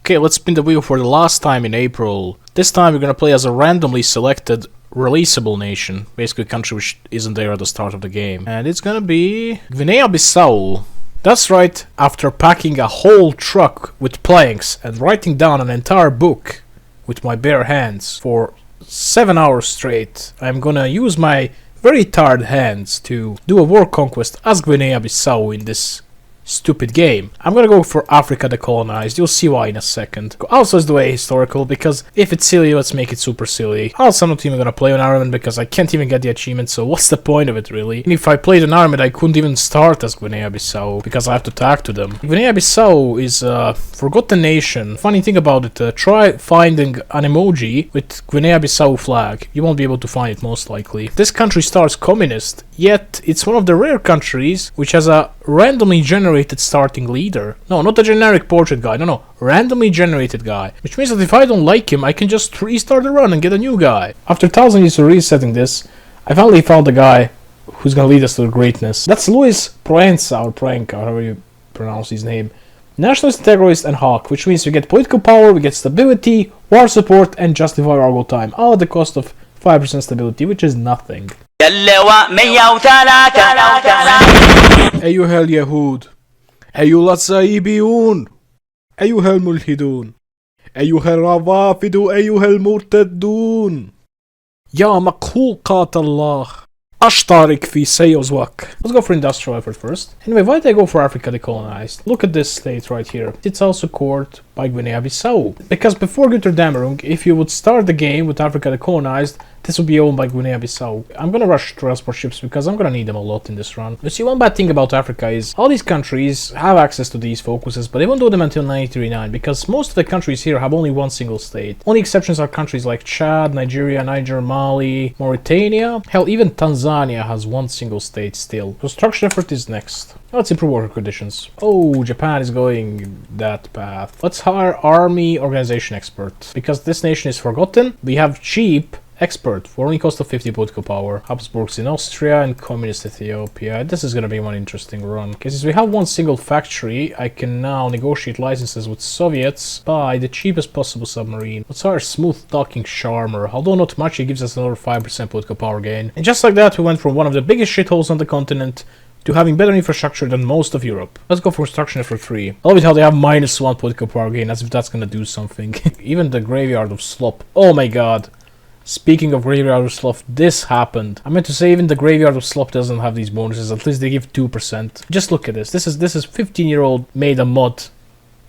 Okay, let's spin the wheel for the last time in April. This time we're gonna play as a randomly selected releasable nation. Basically a country which isn't there at the start of the game. And it's gonna be Guinea Bissau. That's right, after packing a whole truck with planks and writing down an entire book with my bare hands for 7 hours straight, I'm gonna use my very tired hands to do a war conquest as Guinea Bissau in this stupid game. I'm gonna go for Africa decolonized, you'll see why in a second. Also is the way historical, because if it's silly, let's make it super silly. Also I'm not even gonna play an armament because I can't even get the achievement, so what's the point of it really? And if I played an armament I couldn't even start as Guinea Bissau, because I have to tag to them. Guinea Bissau is a forgotten nation. Funny thing about it, try finding an emoji with Guinea Bissau flag. You won't be able to find it most likely. This country starts communist, yet it's one of the rare countries which has a randomly generated starting leader. No, not a generic portrait guy, no, randomly generated guy. Which means that if I don't like him, I can just restart the run and get a new guy. After 1,000 years of resetting this, I finally found the guy who's gonna lead us to greatness. That's Luis Proença, or Proença, however you pronounce his name. Nationalist, terrorist, and hawk, which means we get political power, we get stability, war support, and justify our time, all at the cost of 5% stability, which is nothing. أيها اليهود أيها الصائبيون أيها الملحدون أيها الروافد أيها المرتدون يا مقهوقات الله أشترك في سejozwak. Let's go for industrial effort first. Anyway, why did I go for Africa decolonized? Look at this state right here. It's also cored by Guinea Bissau. Because before Götterdämmerung, if you would start the game with Africa decolonized, this would be owned by Guinea Bissau. I'm gonna rush transport ships because I'm gonna need them a lot in this run. You see, one bad thing about Africa is all these countries have access to these focuses, but they won't do them until 1939 because most of the countries here have only one single state. Only exceptions are countries like Chad, Nigeria, Niger, Mali, Mauritania. Hell, even Tanzania has one single state still. Construction effort is next. Let's improve worker conditions. Oh, Japan is going that path. Let's hire army organization expert. Because this nation is forgotten, we have cheap expert for only cost of 50 political power. Habsburgs in Austria and communist Ethiopia. This is gonna be one interesting run. Okay, since we have one single factory, I can now negotiate licenses with Soviets, buy the cheapest possible submarine. Let's hire smooth talking charmer. Although not much, it gives us another 5% political power gain. And just like that, we went from one of the biggest shitholes on the continent to having better infrastructure than most of Europe. Let's go for construction effort 3. I love it how they have -1 political power gain, as if that's gonna do something. Even the graveyard of slop. Oh my god. Speaking of graveyard of slop, this happened. I meant to say even the graveyard of slop doesn't have these bonuses, at least they give 2%. Just look at this. This is 15-year-old made a mod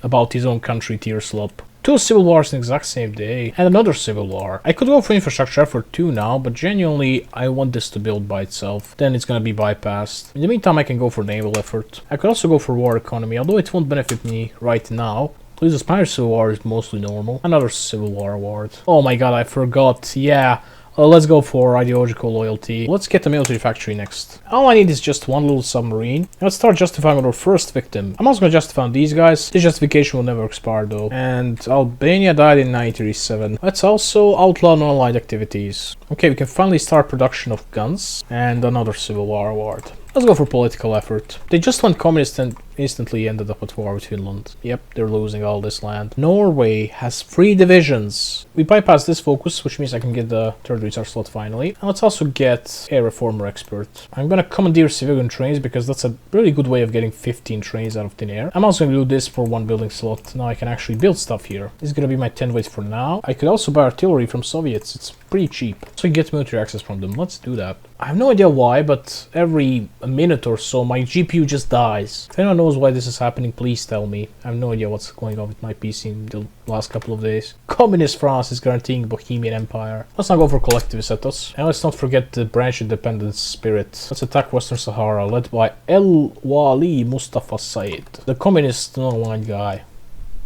about his own country tier slop. 2 civil wars in the exact same day, and another civil war. I could go for infrastructure effort 2 now, but genuinely I want this to build by itself. Then it's gonna be bypassed. In the meantime, I can go for naval effort. I could also go for war economy, although it won't benefit me right now. At least the Spanish Civil War is mostly normal. Another Civil War award. Oh my god, I forgot. Yeah. Let's go for ideological loyalty. Let's get the military factory next. All I need is just one little submarine. Let's start justifying our first victim. I'm also gonna justify these guys. This justification will never expire though. And Albania died in 1937. Let's also outlaw non-aligned activities. Okay, we can finally start production of guns. And another Civil War award. Let's go for political effort. They just went communist and instantly ended up at war with Finland. Yep, they're losing all this land. Norway has 3 divisions. We bypass this focus, which means I can get the 3rd research slot finally. And let's also get a reformer expert. I'm gonna commandeer civilian trains because that's a really good way of getting 15 trains out of thin air. I'm also gonna do this for 1 building slot. Now I can actually build stuff here. This is gonna be my 10 weight for now. I could also buy artillery from Soviets. It's pretty cheap. So you get military access from them. Let's do that. I have no idea why, but every minute or so my GPU just dies. If anyone knows why this is happening, please tell me. I have no idea what's going on with my PC in the last couple of days. Communist France is guaranteeing Bohemian Empire. Let's not go for collectivist ethos. And let's not forget the branch independence spirit. Let's attack Western Sahara, led by El Wali Mustafa Said, the communist non-aligned guy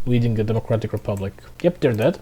leading the Democratic Republic. Yep, they're dead.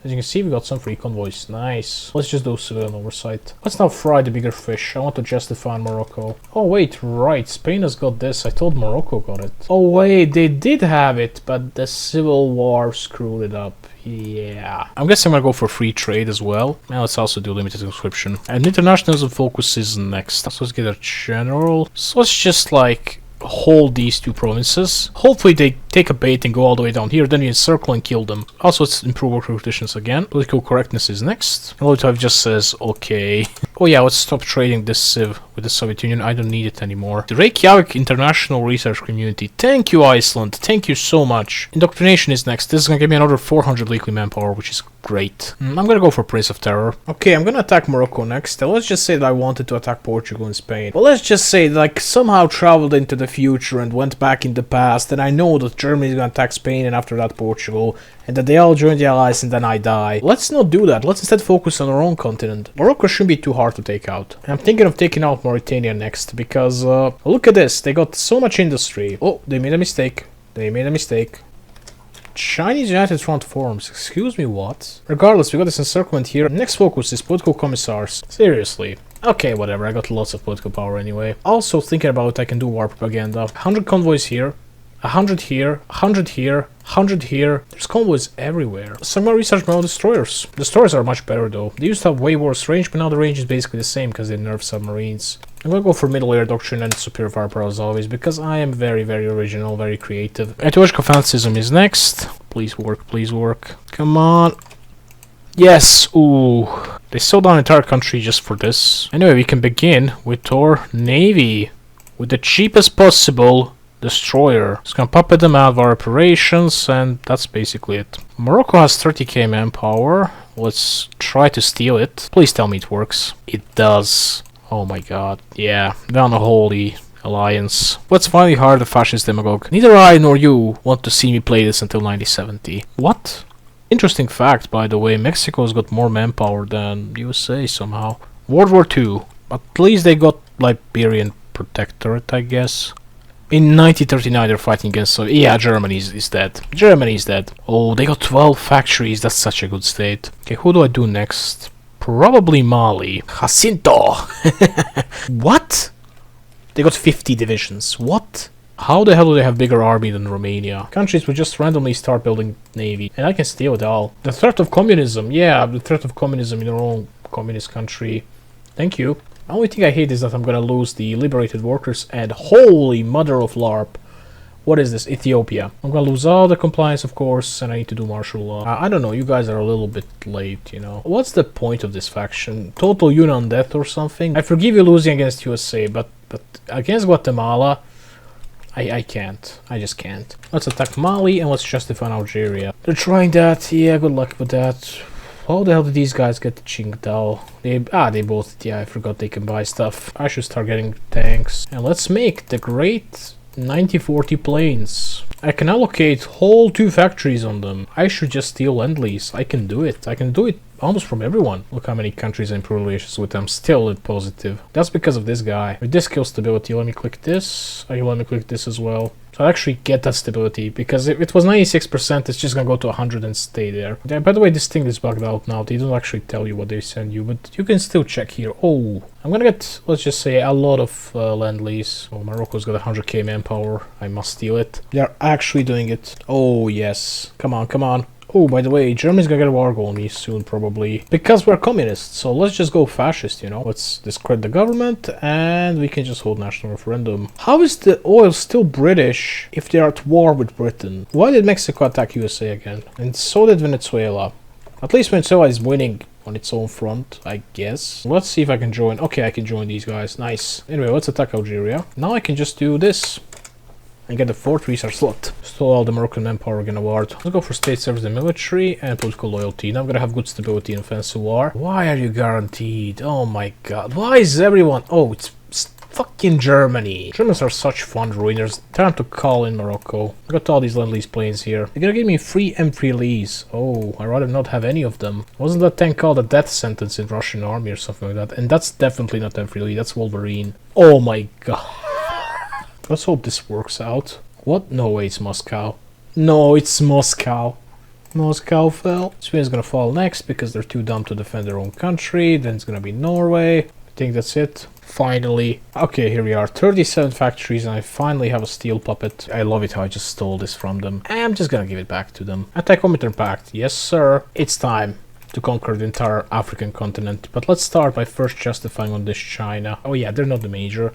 As you can see, we got some free convoys. Nice. Let's just do civilian oversight. Let's now fry the bigger fish. I want to justify Morocco. Oh wait, right. Spain has got this. I thought Morocco got it. Oh wait, they did have it, but the civil war screwed it up. Yeah. I'm guessing I'm gonna go for free trade as well. Now let's also do limited conscription. And internationalism focus is next. So let's get a general. So let's just like hold these 2 provinces. Hopefully they take a bait and go all the way down here, then you encircle and kill them. Also, let's improve worker conditions again. Political correctness is next. And Lotov just says, okay. Oh yeah, let's stop trading this civ with the Soviet Union. I don't need it anymore. The Reykjavik International Research Community. Thank you, Iceland. Thank you so much. Indoctrination is next. This is gonna give me another 400 weekly manpower, which is great. I'm gonna go for Prince of Terror. Okay, I'm gonna attack Morocco next. Let's just say that I wanted to attack Portugal and Spain. Well, let's just say that I somehow traveled into the future and went back in the past, and I know that Germany is gonna attack Spain and after that Portugal, and that they all join the Allies and then I die. Let's not do that. Let's instead focus on our own continent. Morocco shouldn't be too hard to take out. And I'm thinking of taking out Mauritania next, because look at this. They got so much industry. Oh, they made a mistake. They made a mistake. Chinese United Front forms. Excuse me, what? Regardless, we got this encirclement here. Next focus is political commissars. Seriously. Okay, whatever. I got lots of political power anyway. Also, thinking about it, I can do war propaganda. 100 convoys here. 100 here. 100 here. 100 here. There's convoys everywhere. Some more research about destroyers. Destroyers are much better though. They used to have way worse range, but now the range is basically the same because they nerfed submarines. I'm gonna go for middle air doctrine and superior firepower as always, because I am very, very original, very creative. Ideological fanaticism is next. Please work, please work. Come on. Yes, ooh. They sold down an entire country just for this. Anyway, we can begin with our navy. With the cheapest possible destroyer. Just gonna puppet them out of our operations, and that's basically it. Morocco has 30k manpower. Let's try to steal it. Please tell me it works. It does. Oh my god. Yeah, they're on a holy alliance. Let's finally hire the fascist demagogue. Neither I nor you want to see me play this until 9070. What? Interesting fact, by the way, Mexico's got more manpower than USA somehow. World War II. At least they got Liberian Protectorate, I guess. In 1939 they're fighting against... So yeah, Germany is dead. Germany is dead. Oh, they got 12 factories. That's such a good state. Okay, who do I do next? Probably Mali. Jacinto! What? They got 50 divisions. What? How the hell do they have bigger army than Romania? Countries will just randomly start building navy. And I can steal it all. The threat of communism. Yeah, the threat of communism in your own communist country. Thank you. The only thing I hate is that I'm gonna lose the liberated workers and holy mother of LARP. What is this? Ethiopia. I'm gonna lose all the compliance, of course, and I need to do martial law. I don't know, you guys are a little bit late, you know. What's the point of this faction? Total Yunnan death or something? I forgive you losing against USA, but against Guatemala, I can't. I just can't. Let's attack Mali and let's justify Algeria. They're trying that. Yeah, good luck with that. How the hell did these guys get the Qingdao? They both, yeah, I forgot they can buy stuff. I should start getting tanks. And let's make the great 9040 planes. I can allocate whole 2 factories on them. I should just steal Lend-Lease. I can do it. I can do it almost from everyone. Look how many countries I improve relations with. I'm still positive. That's because of this guy. With this kill stability, let me click this. Oh, you let me click this as well. So I actually get that stability, because if it was 96%, it's just gonna go to 100 and stay there. Yeah, by the way, this thing is bugged out now. They don't actually tell you what they send you, but you can still check here. Oh, I'm gonna get, let's just say, a lot of Lend-Lease. Oh, Morocco's got 100k manpower. I must steal it. They're actually doing it. Oh, yes. Come on, come on. Oh, by the way, Germany's gonna get a war on me soon, probably. Because we're communists, so let's just go fascist, you know? Let's discredit the government, and we can just hold national referendum. How is the oil still British if they're at war with Britain? Why did Mexico attack USA again? And so did Venezuela. At least Venezuela is winning on its own front, I guess. Let's see if I can join. Okay, I can join these guys. Nice. Anyway, let's attack Algeria. Now I can just do this and get the 4th research slot. Stole all the Moroccan manpower again award. Let's go for state service and military and political loyalty. Now I'm gonna have good stability in offensive war. Why are you guaranteed? Oh my god. Why is everyone... Oh, it's fucking Germany. Germans are such fun ruiners. Time to call in Morocco. I got all these Lend-Lease planes here. They're gonna give me free M3 lease. Oh, I'd rather not have any of them. Wasn't that tank called a death sentence in Russian army or something like that? And that's definitely not M3 lease. That's Wolverine. Oh my god. Let's hope this works out. What? No way, it's Moscow. No, it's Moscow. Moscow fell. Sweden's gonna fall next because they're too dumb to defend their own country. Then it's gonna be Norway. I think that's it. Finally. Okay, here we are. 37 factories and I finally have a steel puppet. I love it how I just stole this from them. I'm just gonna give it back to them. Anti-Comintern Pact. Yes, sir. It's time to conquer the entire African continent. But let's start by first justifying on this China. Oh yeah, they're not the major.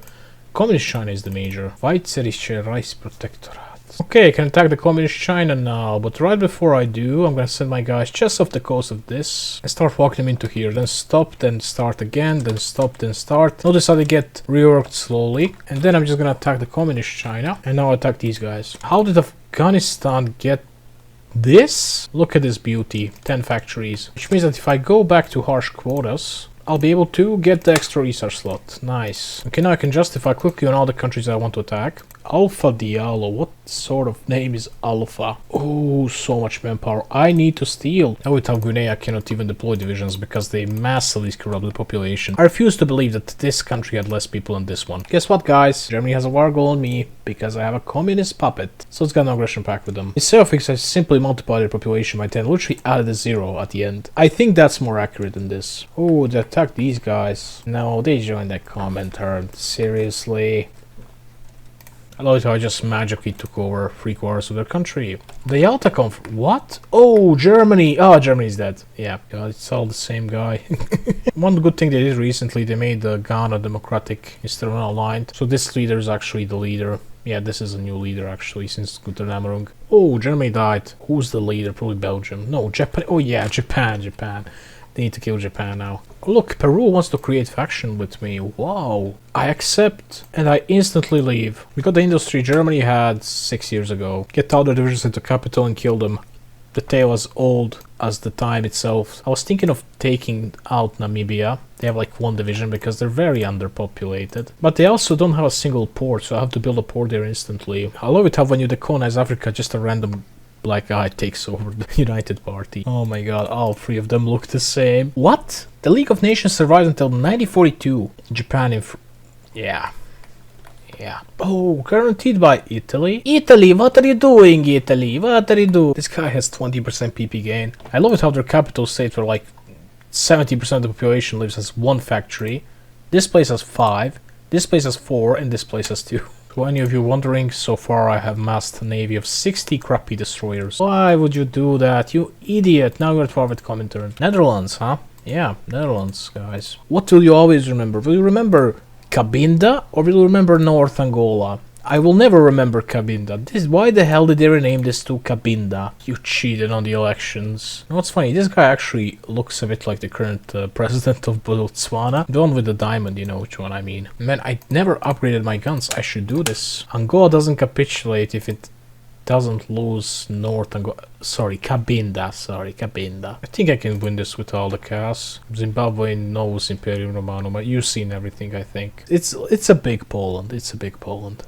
Communist China is the major. Weizerische Reichsprotektorat. Okay, I can attack the communist China now, but right before I do, I'm gonna send my guys just off the coast of this and start walking them into here. Then stop, then start again, then stop, then start. Notice how they get reworked slowly. And then I'm just gonna attack the communist China. And now attack these guys. How did Afghanistan get this? Look at this beauty. 10 factories. Which means that if I go back to harsh quotas, I'll be able to get the extra research slot. Nice. Okay, now I can justify quickly on all the countries I want to attack. Alpha Diallo. What sort of name is Alpha? Oh, so much manpower. I need to steal. Now without Guinea, I cannot even deploy divisions because they massively corrupt the population. I refuse to believe that this country had less people than this one. Guess what, guys? Germany has a war goal on me because I have a communist puppet. So it's got an aggression pact with them. Instead of things, I simply multiplied their population by 10. Literally added a 0 at the end. I think that's more accurate than this. Oh, they attacked these guys. No, they joined that comment herd. Seriously. I love it how I just magically took over 3/4 of their country. The Yalta Conference. What? Oh, Germany. Oh, Germany's dead. Yeah, God, it's all the same guy. One good thing they did recently, they made the Ghana democratic instead of aligned. So this leader is actually the leader. Yeah, this is a new leader actually since Gutenberg. Oh, Germany died. Who's the leader? Probably Belgium. No, Japan. Oh yeah, Japan. They need to kill Japan now. Look, Peru wants to create faction with me. Wow. I accept and I instantly leave. We got the industry Germany had 6 years ago. Get all the divisions into capital and kill them. The tale is old as the time itself. I was thinking of taking out Namibia. They have like 1 division because they're very underpopulated. But they also don't have a single port, so I have to build a port there instantly. I love it how when you decolonize Africa, just a random black guy takes over the United Party. Oh my god, all 3 of them look the same. What? The League of Nations survived until 1942. Japan yeah. Oh, guaranteed by Italy. Italy, what are you doing, Italy? What are you doing? This guy has 20% PP gain. I love it how their capital states were like 70% of the population lives as 1 factory. This place has 5. This place has 4, and this place has 2. To any of you wondering, so far I have massed a navy of 60 crappy destroyers. Why would you do that, you idiot? Now you're at war with Comintern. Netherlands, huh? Yeah, Netherlands, guys. What will you always remember? Will you remember Cabinda or will you remember North Angola? I will never remember Cabinda. Why the hell did they rename this to Cabinda? You cheated on the elections. And what's funny, this guy actually looks a bit like the current president of Botswana. The one with the diamond, you know which one I mean. Man, I never upgraded my guns. I should do this. Angola doesn't capitulate if it doesn't lose North Angola. Sorry, Cabinda. I think I can win this with all the chaos. Zimbabwe knows Imperium Romanum, but you've seen everything, I think. It's a big Poland.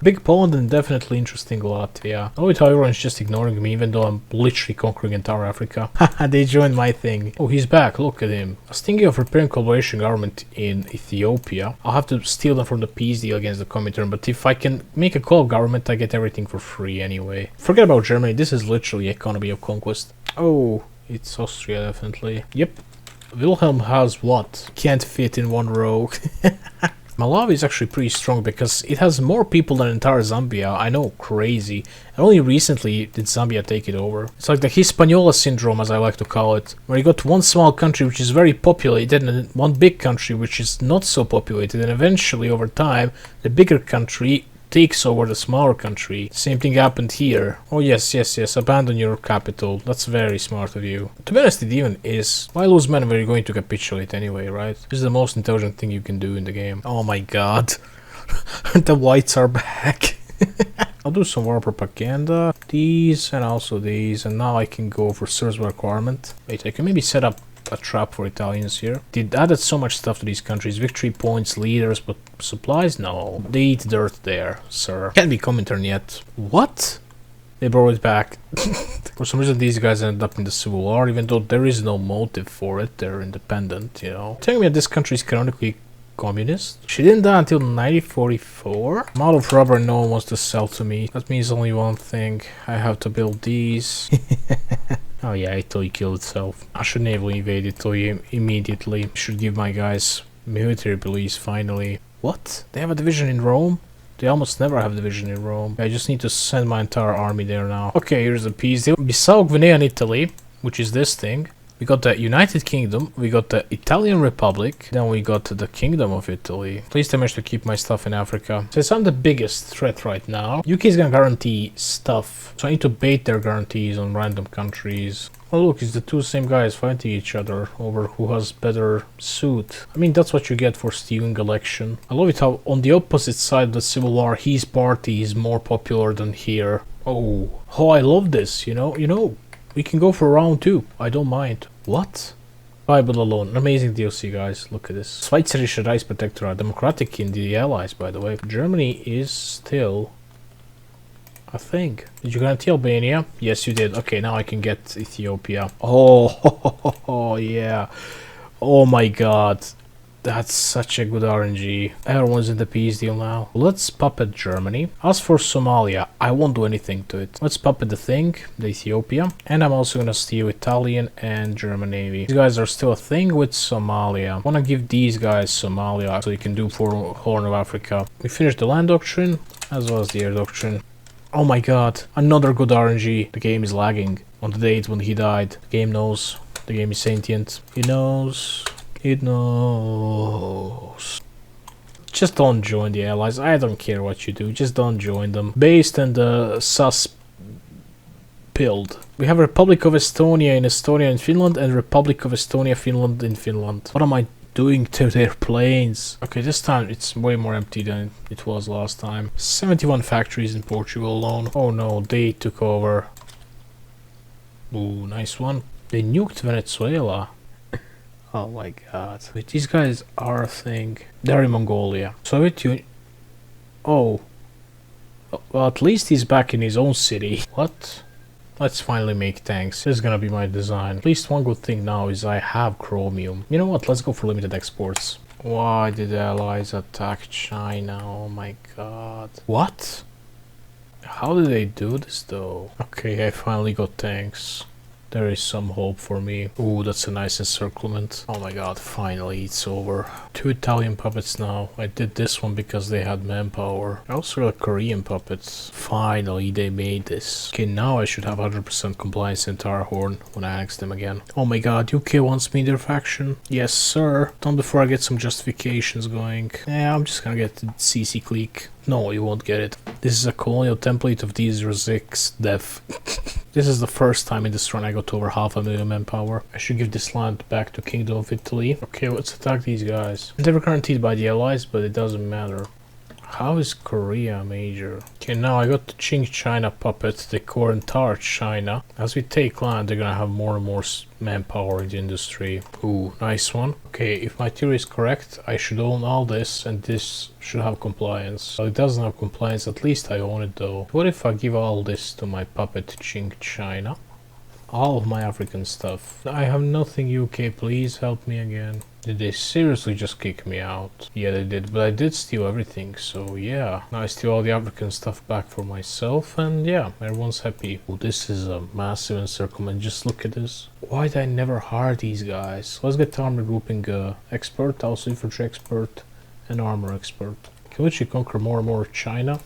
Big Poland and definitely interesting Latvia. I know how everyone's just ignoring me, even though I'm literally conquering entire Africa. Haha, they joined my thing. Oh, he's back. Look at him. I was thinking of repairing collaboration government in Ethiopia. I'll have to steal them from the peace deal against the Comintern, but if I can make a co-op government, I get everything for free anyway. Forget about Germany. This is literally economy of conquest. Oh, it's Austria, definitely. Yep. Wilhelm has what? Can't fit in 1 row. Malawi is actually pretty strong because it has more people than entire Zambia. I know, crazy. And only recently did Zambia take it over. It's like the Hispaniola syndrome, as I like to call it, where you got 1 small country which is very populated and 1 big country which is not so populated, and eventually over time the bigger country takes over the smaller country. Same thing happened here. Oh yes, abandon your capital. That's very smart of you. To be honest, it even is. Why lose men when you're going to capitulate anyway, right? This is the most intelligent thing you can do in the game. Oh my god. The whites are back. I'll do some war propaganda. These and also these. And now I can go for service requirement. Wait, I can maybe set up a trap for Italians here. They added so much stuff to these countries. Victory points, leaders, but supplies? No. They eat dirt there, sir. Can't be Comintern yet. What? They brought it back. For some reason these guys ended up in the Civil War, even though there is no motive for it. They're independent, you know. Telling me that this country is canonically communist? She didn't die until 1944? I'm out of rubber, no one wants to sell to me. That means only one thing. I have to build these. Oh yeah, Italy killed itself. I should navally invade Italy immediately. Should give my guys military police finally. What? They have a division in Rome? They almost never have a division in Rome. I just need to send my entire army there now. Okay, here's the peace deal. Bissau, Guinea and Italy, which is this thing, We got the United Kingdom, we got the Italian Republic, then we got the Kingdom of Italy. Please tell me to keep my stuff in Africa. Since I'm the biggest threat right now, UK is gonna guarantee stuff, so I need to bait their guarantees on random countries. Oh look, it's the two same guys fighting each other over who has better suit. I mean, that's what you get for stealing election. I love it how on the opposite side of the civil war, his party is more popular than here. Oh, I love this, you know. We can go for round 2. I don't mind. What? Bible alone. An amazing DLC, guys. Look at this. Schweizerische Reichsprotektorat. Democratic in the Allies, by the way. Germany is still a thing. Did you guarantee Albania? Yes, you did. Okay, now I can get Ethiopia. Oh, yeah. Oh my god. That's such a good RNG. Everyone's in the peace deal now. Let's puppet Germany. As for Somalia, I won't do anything to it. Let's puppet the thing, the Ethiopia. And I'm also gonna steal Italian and German Navy. These guys are still a thing with Somalia. I wanna give these guys Somalia so you can do for Horn of Africa. We finished the land doctrine as well as the air doctrine. Oh my god, another good RNG. The game is lagging. On the date when he died, the game knows. The game is sentient. It knows. It knows. Just don't join the allies. I don't care what you do. Just don't join them. Based on the sus pilled. We have Republic of Estonia in Estonia and Finland and Republic of Estonia, Finland in Finland. What am I doing to their planes? Okay, this time it's way more empty than it was last time. 71 factories in Portugal alone. Oh no, they took over. Ooh, nice one. They nuked Venezuela. Oh my god. Wait, these guys are a thing. They're in Mongolia. Soviet Union. Oh. Well, at least he's back in his own city. What? Let's finally make tanks. This is gonna be my design. At least one good thing now is I have chromium. You know what? Let's go for limited exports. Why did the allies attack China? Oh my god. What? How did they do this though? Okay, I finally got tanks. There is some hope for me. Ooh, that's a nice encirclement. Oh my god, finally it's over. 2 Italian puppets now. I did this one because they had manpower. I also got Korean puppets. Finally, they made this. Okay, now I should have 100% compliance in Tarhorn when I annex them again. Oh my god, UK wants me in their faction. Yes, sir. Done before I get some justifications going. Yeah, I'm just gonna get the CC clique. No, you won't get it. This is a colonial template of these Rozik's death. This is the first time in this run I got over 500,000 manpower. I should give this land back to Kingdom of Italy. Okay, let's attack these guys. They were guaranteed by the allies, but it doesn't matter. How is Korea major? Okay, now I got the Qing China puppet, the Corentar China. As we take land, they're gonna have more and more manpower in the industry. Ooh, nice one. Okay, if my theory is correct, I should own all this, and this should have compliance. So it doesn't have compliance, at least I own it though. What if I give all this to my puppet Qing China? All of my African stuff. I have nothing UK, please help me again. Did they seriously just kick me out? Yeah, they did, but I did steal everything, so yeah. Now I steal all the African stuff back for myself, and yeah, everyone's happy. Oh, this is a massive encirclement, just look at this. Why did I never hire these guys? Let's get armor grouping expert, also infantry expert, and armor expert. Can we actually conquer more and more China?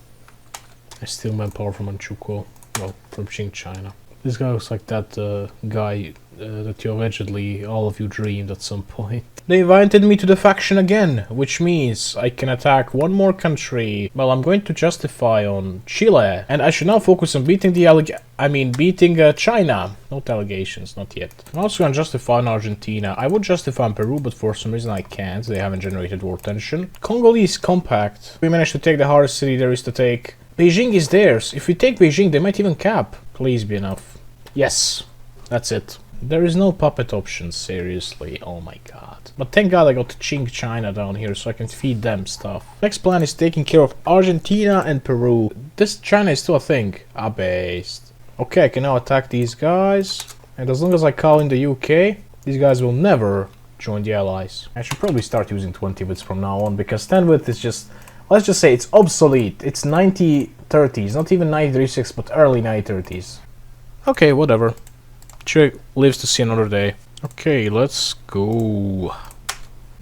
I steal manpower from Manchukuo, well, from Qing China. This guy looks like that guy that you allegedly, all of you dreamed at some point. They invited me to the faction again, which means I can attack one more country. Well, I'm going to justify on Chile, and I should now focus on beating the beating China. Not allegations, not yet. I'm also going to justify on Argentina. I would justify on Peru, but for some reason I can't. They haven't generated war tension. Congolese compact. We managed to take the hardest city there is to take. Beijing is theirs. If we take Beijing, they might even cap. Please be enough. Yes, that's it. There is no puppet option, seriously. Oh my god. But thank god I got Qing China down here so I can feed them stuff. Next plan is taking care of Argentina and Peru. This China is still a thing. Based. Okay, I can now attack these guys. And as long as I call in the UK, these guys will never join the allies. I should probably start using 20 bits from now on, because 10 width is just... Let's just say it's obsolete. It's 1930s, not even 1936, but early 1930s. Okay, whatever. Chile lives to see another day. Okay, let's go.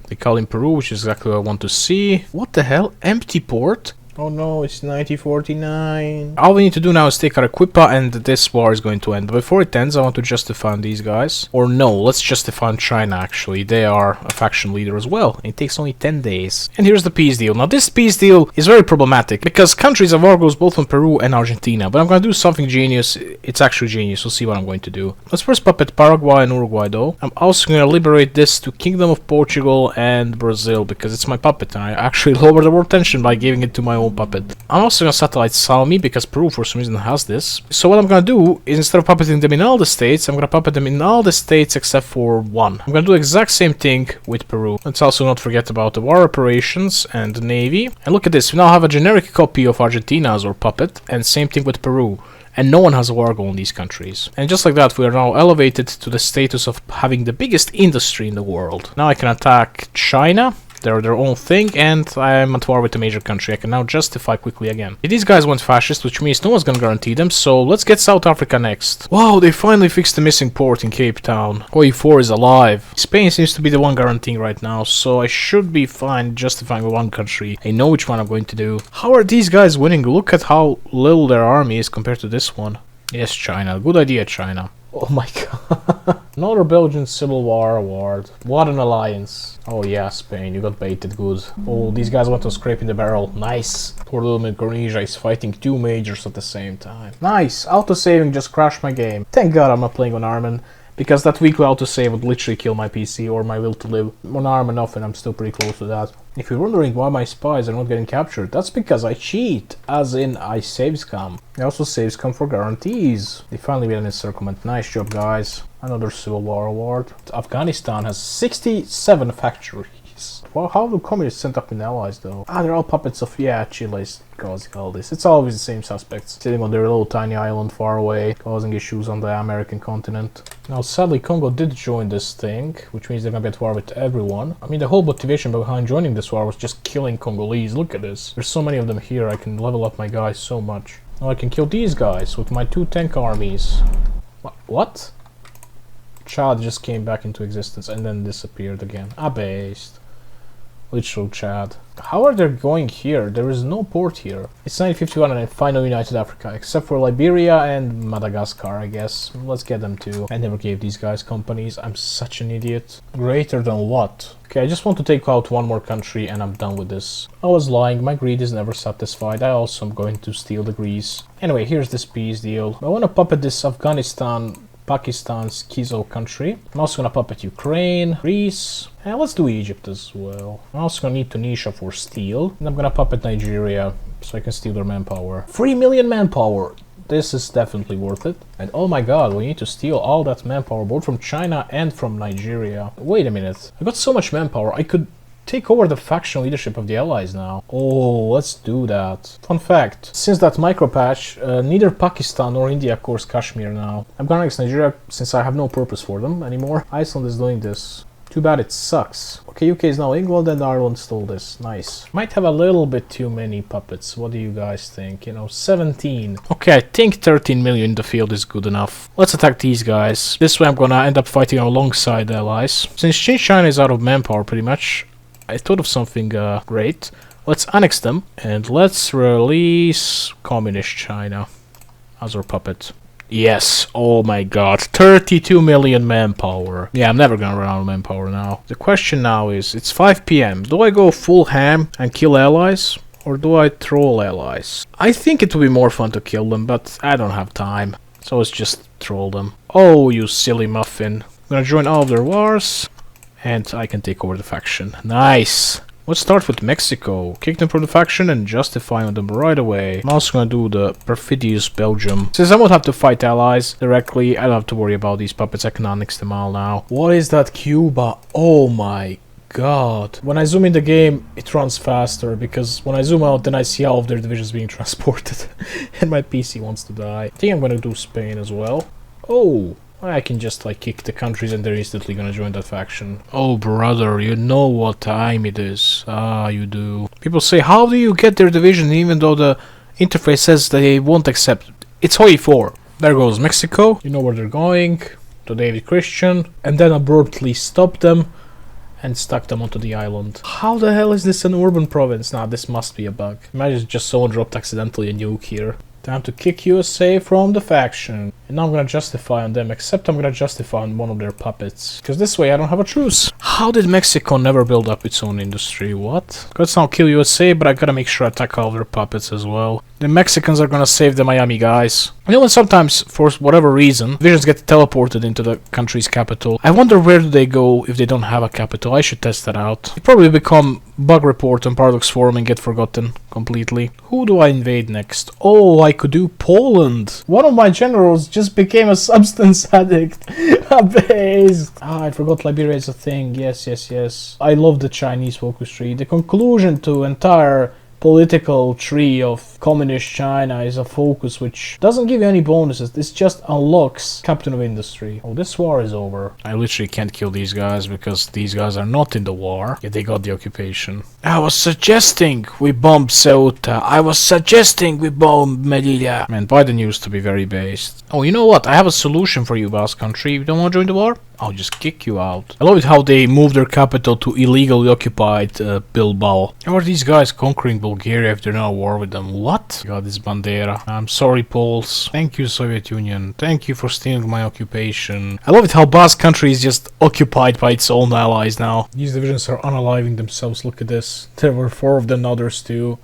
They call in Peru, which is exactly what I want to see. What the hell? Empty port? Oh no, it's 1949. All we need to do now is take our Equipa and this war is going to end. But before it ends, I want to justify these guys. Or no, let's justify China actually. They are a faction leader as well. It takes only 10 days. And here's the peace deal. Now this peace deal is very problematic because countries of war goes both on Peru and Argentina. But I'm going to do something genius. It's actually genius. We'll see what I'm going to do. Let's first puppet Paraguay and Uruguay though. I'm also going to liberate this to Kingdom of Portugal and Brazil because it's my puppet and I actually lower the war tension by giving it to my own puppet. I'm also gonna satellite Salmi because Peru for some reason has this. So what I'm gonna do is instead of puppeting them in all the states, I'm gonna puppet them in all the states except for one. I'm gonna do the exact same thing with Peru. Let's also not forget about the war operations and the navy. And look at this, we now have a generic copy of Argentina as our puppet, and same thing with Peru. And no one has a war goal in these countries. And just like that, we are now elevated to the status of having the biggest industry in the world. Now I can attack China. They're their own thing, and I'm at war with a major country. I can now justify quickly again. These guys went fascist, which means no one's gonna guarantee them, so let's get South Africa next. Wow, they finally fixed the missing port in Cape Town. OE4 is alive. Spain seems to be the one guaranteeing right now, so I should be fine justifying with one country. I know which one I'm going to do. How are these guys winning? Look at how little their army is compared to this one. Yes, China. Good idea, China. Oh my god. Another Belgian Civil War award. What an alliance. Oh yeah, Spain, you got baited good. Oh, these guys want to scrape in the barrel. Nice. Poor little Micronesia is fighting two majors at the same time. Nice. Auto-saving just crashed my game. Thank god I'm not playing on Armin, because that weekly autosave would literally kill my PC or my will to live. On ARM enough and I'm still pretty close to that. If you're wondering why my spies are not getting captured, that's because I cheat, as in I save scam. I also save scam for guarantees. They finally made an encirclement. Nice job, guys. Another Civil War award. Afghanistan has 67 factories. Well, how do communists send up in allies though? Ah, they're all puppets of, yeah, Chile's causing all this. It's always the same suspects, sitting on their little tiny island far away, causing issues on the American continent. Now, sadly, Congo did join this thing, which means they're gonna be at war with everyone. I mean, the whole motivation behind joining this war was just killing Congolese. Look at this. There's so many of them here, I can level up my guys so much. Now I can kill these guys with my 2 tank armies. What? Chad just came back into existence and then disappeared again. Abased. Literal Chad. How are they going here? There is no port here. It's 1951 and I finally united Africa, except for Liberia and Madagascar, I guess. Let's get them too. I never gave these guys companies. I'm such an idiot. Greater than what? Okay, I just want to take out one more country and I'm done with this. I was lying. My greed is never satisfied. I also am going to steal the Greece. Anyway, here's this peace deal. I want to puppet this Afghanistan, Pakistan's schizo country. I'm also gonna puppet Ukraine, Greece, and let's do Egypt as well. I'm also gonna need Tunisia for steel, and I'm gonna puppet Nigeria so I can steal their manpower. 3 million manpower! This is definitely worth it. And oh my god, we need to steal all that manpower, both from China and from Nigeria. Wait a minute, I got so much manpower, I could take over the faction leadership of the allies now. Oh, let's do that. Fun fact, since that micro patch, neither Pakistan nor India cores Kashmir now. I'm gonna next Nigeria since I have no purpose for them anymore. Iceland is doing this. Too bad it sucks. Okay, UK is now England and Ireland stole this. Nice. Might have a little bit too many puppets. What do you guys think? You know, 17. Okay, I think 13 million in the field is good enough. Let's attack these guys. This way I'm gonna end up fighting alongside allies. Since China is out of manpower pretty much, I thought of something great. Let's annex them and let's release Communist China as our puppet. Yes, oh my god, 32 million manpower. Yeah, I'm never gonna run out of manpower now. The question now is, it's 5 PM. Do I go full ham and kill allies? Or do I troll allies? I think it would be more fun to kill them, but I don't have time. So let's just troll them. Oh, you silly muffin. I'm gonna join all of their wars. And I can take over the faction. Nice! Let's start with Mexico. Kick them from the faction and justify on them right away. I'm also gonna do the perfidious Belgium. Since I won't have to fight allies directly, I don't have to worry about these puppets. I can annex them all now. What is that Cuba? Oh my god. When I zoom in the game, it runs faster, because when I zoom out, then I see all of their divisions being transported. And my PC wants to die. I think I'm gonna do Spain as well. Oh! I can just like kick the countries and they're instantly gonna join that faction. Oh brother, you know what time it is. Ah, you do. People say, how do you get their division even though the interface says they won't accept? It's OE4. There goes Mexico. You know where they're going. To David Christian. And then abruptly stop them and stuck them onto the island. How the hell is this an urban province? Nah, this must be a bug. Imagine just someone dropped accidentally a nuke here. Time to kick USA from the faction. And now I'm gonna justify on them, except I'm gonna justify on one of their puppets. Because this way I don't have a truce. How did Mexico never build up its own industry? What? Let's now kill USA, but I gotta make sure I attack all their puppets as well. The Mexicans are gonna save the Miami guys. You know, and sometimes, for whatever reason, divisions get teleported into the country's capital. I wonder where do they go if they don't have a capital. I should test that out. They probably become bug report on Paradox Forum and get forgotten completely. Who do I invade next? Oh, I could do Poland. One of my generals just became a substance addict. Amazed. Ah, I forgot Liberia is a thing. Yes. I love the Chinese focus tree. The conclusion to entire political tree of communist China is a focus which doesn't give you any bonuses. This just unlocks captain of industry. Oh, this war is over. I literally can't kill these guys because these guys are not in the war, yet they got the occupation. I was suggesting we bomb Ceuta. I was suggesting we bomb Melilla. Man, Biden used to be very based. Oh, you know what? I have a solution for you, Basque country. You don't want to join the war? I'll just kick you out. I love it how they moved their capital to illegally occupied Bilbao. How are these guys conquering Bulgaria if they're not at war with them? What? God, this Bandera. I'm sorry, Poles. Thank you, Soviet Union. Thank you for stealing my occupation. I love it how Basque country is just occupied by its own allies now. These divisions are unaliving themselves. Look at this. There were 4 of them, others too.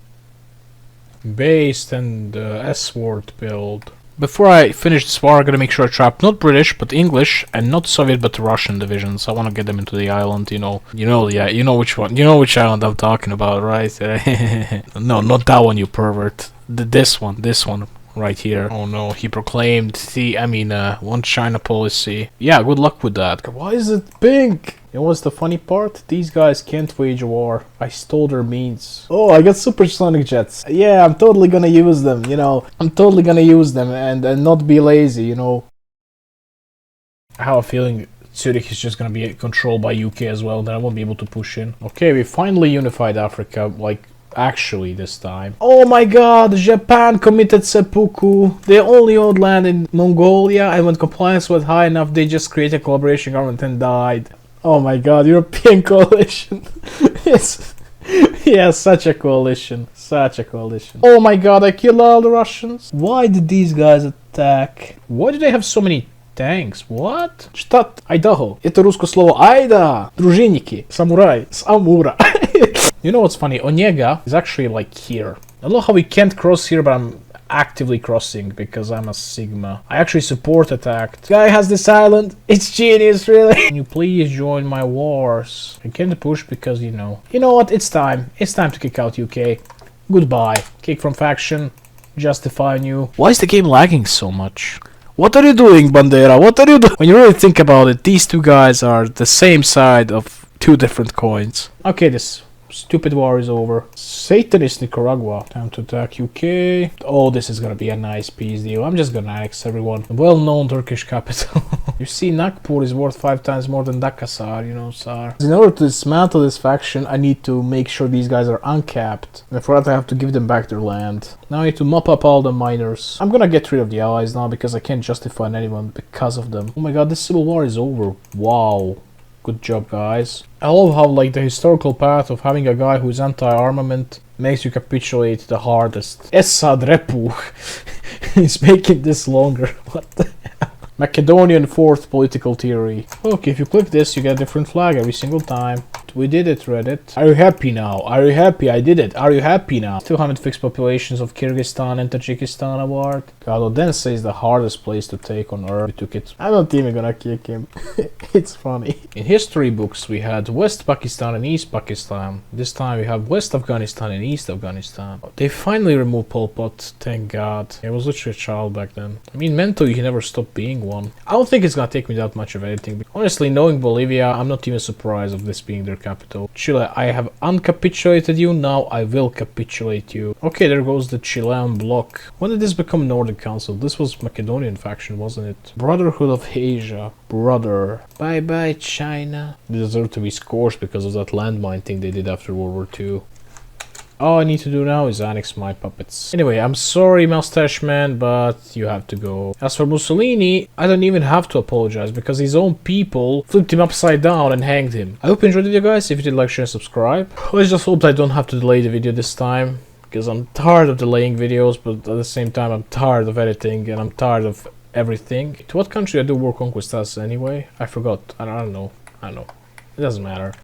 Based and S-word build. Before I finish this war, I gotta make sure I trap not British, but English, and not Soviet, but Russian divisions. I wanna get them into the island, you know, which one, you know which island I'm talking about, right? No, not that one, you pervert. This one, right here. Oh no, he proclaimed one China policy. Yeah, good luck with that. Why is it pink? You know what's the funny part? These guys can't wage a war. I stole their means. Oh, I got supersonic jets. Yeah, I'm totally gonna use them, you know. I'm totally gonna use them and not be lazy, you know. I have a feeling Zurich is just gonna be controlled by UK as well, then I won't be able to push in. Okay, we finally unified Africa, like, actually this time. Oh my god, Japan committed seppuku. They only owned land in Mongolia, and when compliance was high enough, they just created a collaboration government and died. Oh my god, European coalition. Yes. Yeah, such a coalition. Such a coalition. Oh my god, I killed all the Russians. Why did these guys attack? Why do they have so many tanks? What? Штат Idaho. Это русское слово Айда. Дружинники. Самурай. Самура. You know what's funny? Onega is actually like here. I love how we can't cross here, but I'm actively crossing because I'm a Sigma. I actually support attack. This guy has this island. It's genius, really. Can you please join my wars? I can't push because, you know. You know what? It's time. It's time to kick out UK. Goodbye. Kick from faction. Justify you. Why is the game lagging so much? What are you doing, Bandera? What are you doing? When you really think about it, these two guys are the same side of 2 different coins. Okay, this stupid war is over. Satanist Nicaragua. Time to attack UK. Oh, this is gonna be a nice peace deal. I'm just gonna annex everyone. Well-known Turkish capital. You see, Nagpur is worth 5 times more than Dhaka, Sar, you know, Sar. In order to dismantle this faction, I need to make sure these guys are uncapped. And for that, I have to give them back their land. Now I need to mop up all the miners. I'm gonna get rid of the allies now because I can't justify anyone because of them. Oh my god, this civil war is over. Wow. Good job, guys. I love how, like, the historical path of having a guy who's anti-armament makes you capitulate the hardest. Essad Repu is making this longer. What the hell? Macedonian 4th political theory. Okay, if you click this, you get a different flag every single time. We did it, Reddit. Are you happy now? Are you happy? I did it. Are you happy now? 200 fixed populations of Kyrgyzstan and Tajikistan award. God, Odense is the hardest place to take on Earth. We took it. I'm not even gonna kick him. It's funny. In history books, we had West Pakistan and East Pakistan. This time we have West Afghanistan and East Afghanistan. They finally removed Pol Pot, thank God. I was literally a child back then. I mean, mentally, he never stopped being one. I don't think it's gonna take me that much of anything. Honestly, knowing Bolivia, I'm not even surprised of this being their capital. Chile, I have uncapitulated you, now I will capitulate you. Okay, there goes the Chilean bloc. When did this become Northern Council? This was Macedonian faction, wasn't it? Brotherhood of Asia. Brother. Bye bye, China. They deserve to be scorched because of that landmine thing they did after World War II. All I need to do now is annex my puppets. Anyway, I'm sorry, Mustache Man, but you have to go. As for Mussolini, I don't even have to apologize because his own people flipped him upside down and hanged him. I hope you enjoyed the video, guys. If you did, like, share, and subscribe. Let's just hope that I don't have to delay the video this time, because I'm tired of delaying videos, but at the same time I'm tired of editing and I'm tired of everything. To what country I do war conquest as anyway? I forgot. I don't know. It doesn't matter.